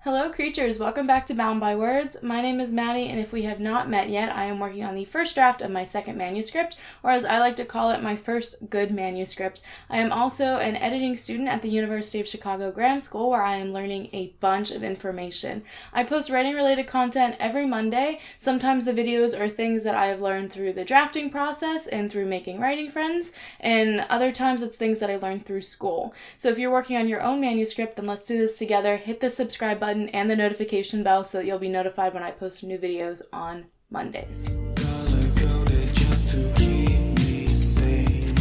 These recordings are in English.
Hello creatures, welcome back to Bound by Words. My name is Maddie, and if we have not met yet, I am working on the first draft of my second manuscript, or as I like to call it, my first good manuscript. I am also an editing student at the University of Chicago Graham School, where I am learning a bunch of information. I post writing-related content every Monday. Sometimes the videos are things that I have learned through the drafting process and through making writing friends, and other times it's things that I learned through school. So if you're working on your own manuscript, then let's do this together. Hit the subscribe button and the notification bell so that you'll be notified when I post new videos on Mondays. Color-coded just to keep me sane.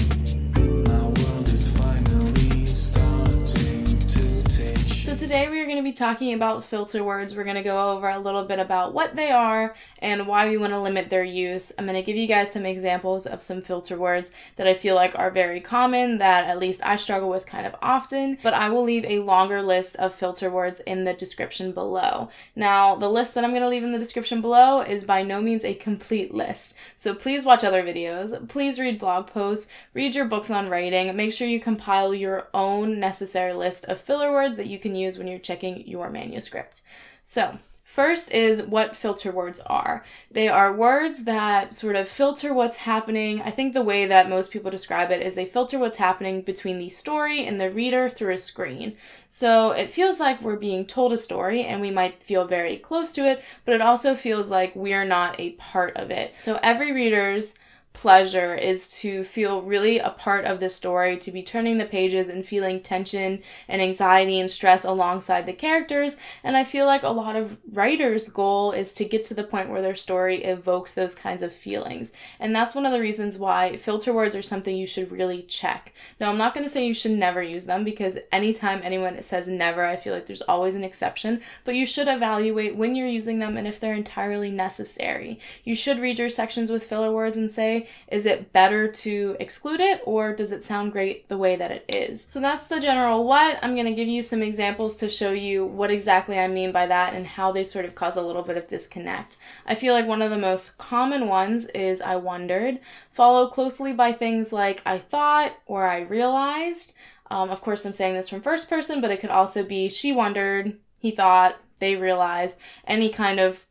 My world is finally starting to take shape. So today we are going to be talking about filter words. We're going to go over a little bit about what they are and why we want to limit their use. I'm going to give you guys some examples of some filter words that I feel like are very common, that at least I struggle with kind of often, but I will leave a longer list of filter words in the description below. Now, the list that I'm going to leave in the description below is by no means a complete list. So please watch other videos, please read blog posts, read your books on writing, make sure you compile your own necessary list of filler words that you can use when you're checking your manuscript. So, first is what filter words are. They are words that sort of filter what's happening. I think the way that most people describe it is they filter what's happening between the story and the reader through a screen. So it feels like we're being told a story and we might feel very close to it, but it also feels like we are not a part of it. So every reader's pleasure is to feel really a part of the story, to be turning the pages and feeling tension and anxiety and stress alongside the characters. And I feel like a lot of writers' goal is to get to the point where their story evokes those kinds of feelings. And that's one of the reasons why filter words are something you should really check. Now, I'm not going to say you should never use them, because anytime anyone says never, I feel like there's always an exception, but you should evaluate when you're using them and if they're entirely necessary. You should read your sections with filler words and say, is it better to exclude it, or does it sound great the way that it is? So that's the general what. I'm going to give you some examples to show you what exactly I mean by that and how they sort of cause a little bit of disconnect. I feel like one of the most common ones is I wondered, followed closely by things like I thought or I realized. Of course, I'm saying this from first person, but it could also be she wondered, he thought, they realized, any kind of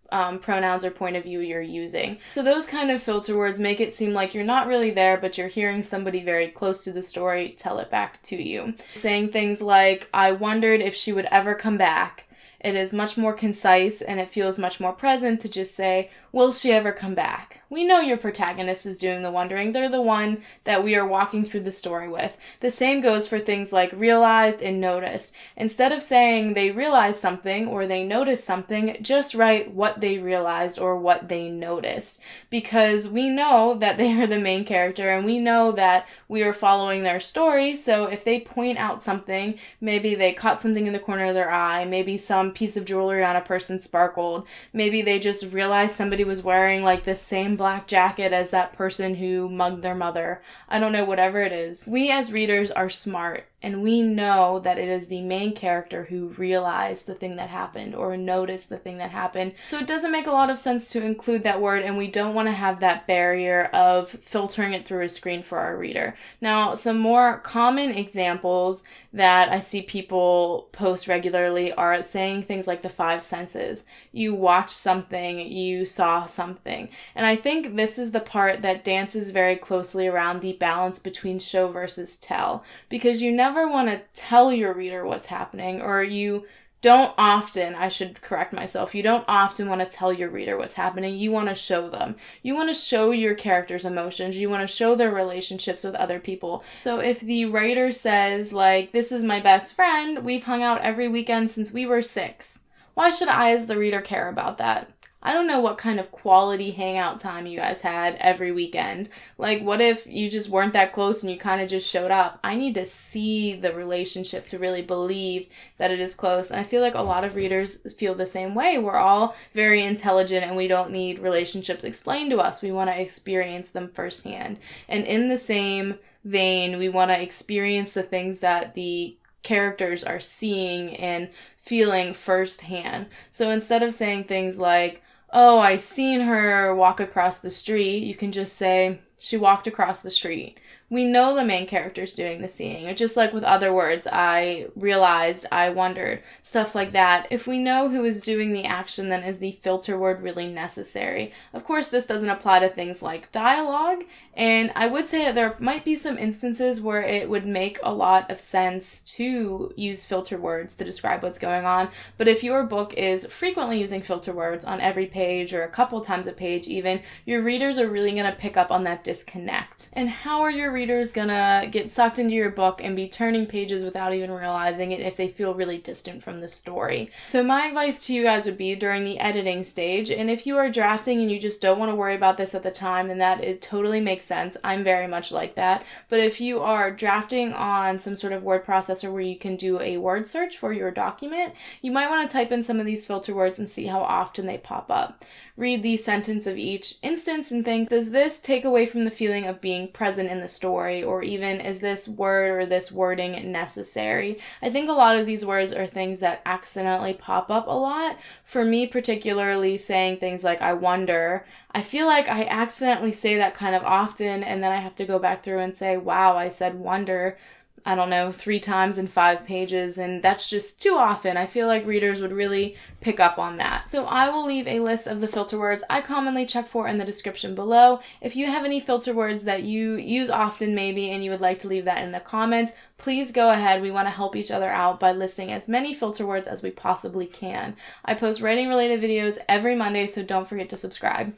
pronouns or point of view you're using. So those kind of filter words make it seem like you're not really there, but you're hearing somebody very close to the story tell it back to you. Saying things like, I wondered if she would ever come back. It is much more concise and it feels much more present to just say, will she ever come back? We know your protagonist is doing the wondering. They're the one that we are walking through the story with. The same goes for things like realized and noticed. Instead of saying they realized something or they noticed something, just write what they realized or what they noticed. Because we know that they are the main character and we know that we are following their story. So if they point out something, maybe they caught something in the corner of their eye, maybe some piece of jewelry on a person sparkled, maybe they just realized somebody was wearing like the same black jacket as that person who mugged their mother. I don't know, whatever it is. We as readers are smart, and we know that it is the main character who realized the thing that happened or noticed the thing that happened. So it doesn't make a lot of sense to include that word, and we don't want to have that barrier of filtering it through a screen for our reader. Now, some more common examples that I see people post regularly are saying things like the five senses. You watched something, you saw something. And I think this is the part that dances very closely around the balance between show versus tell, because you never want to tell your reader what's happening, or you don't often, I should correct myself, you don't often want to tell your reader what's happening. You want to show them. You want to show your characters' emotions. You want to show their relationships with other people. So if the writer says, like, this is my best friend, we've hung out every weekend since we were 6, why should I as the reader care about that? I don't know what kind of quality hangout time you guys had every weekend. Like, what if you just weren't that close and you kind of just showed up? I need to see the relationship to really believe that it is close. And I feel like a lot of readers feel the same way. We're all very intelligent and we don't need relationships explained to us. We want to experience them firsthand. And in the same vein, we want to experience the things that the characters are seeing and feeling firsthand. So instead of saying things like, oh, I seen her walk across the street, you can just say, she walked across the street. we know the main character's doing the seeing. It's just like with other words, I realized, I wondered, stuff like that. If we know who is doing the action, then is the filter word really necessary? Of course, this doesn't apply to things like dialogue, and I would say that there might be some instances where it would make a lot of sense to use filter words to describe what's going on, but if your book is frequently using filter words on every page or a couple times a page even, your readers are really going to pick up on that disconnect. And how are your readers going to get sucked into your book and be turning pages without even realizing it if they feel really distant from the story? So my advice to you guys would be during the editing stage, and if you are drafting and you just don't want to worry about this at the time, then that totally makes sense. I'm very much like that. But if you are drafting on some sort of word processor where you can do a word search for your document, you might want to type in some of these filter words and see how often they pop up. Read the sentence of each instance and think, does this take away from the feeling of being present in the story, or even is this word or this wording necessary? I think a lot of these words are things that accidentally pop up a lot. For me particularly, saying things like I wonder, I feel like I accidentally say that kind of often, and then I have to go back through and say, wow, I said wonder, I don't know, 3 times in 5 pages, and that's just too often. I feel like readers would really pick up on that. So I will leave a list of the filter words I commonly check for in the description below. If you have any filter words that you use often maybe and you would like to leave that in the comments, please go ahead. We want to help each other out by listing as many filter words as we possibly can. I post writing related videos every Monday, so don't forget to subscribe.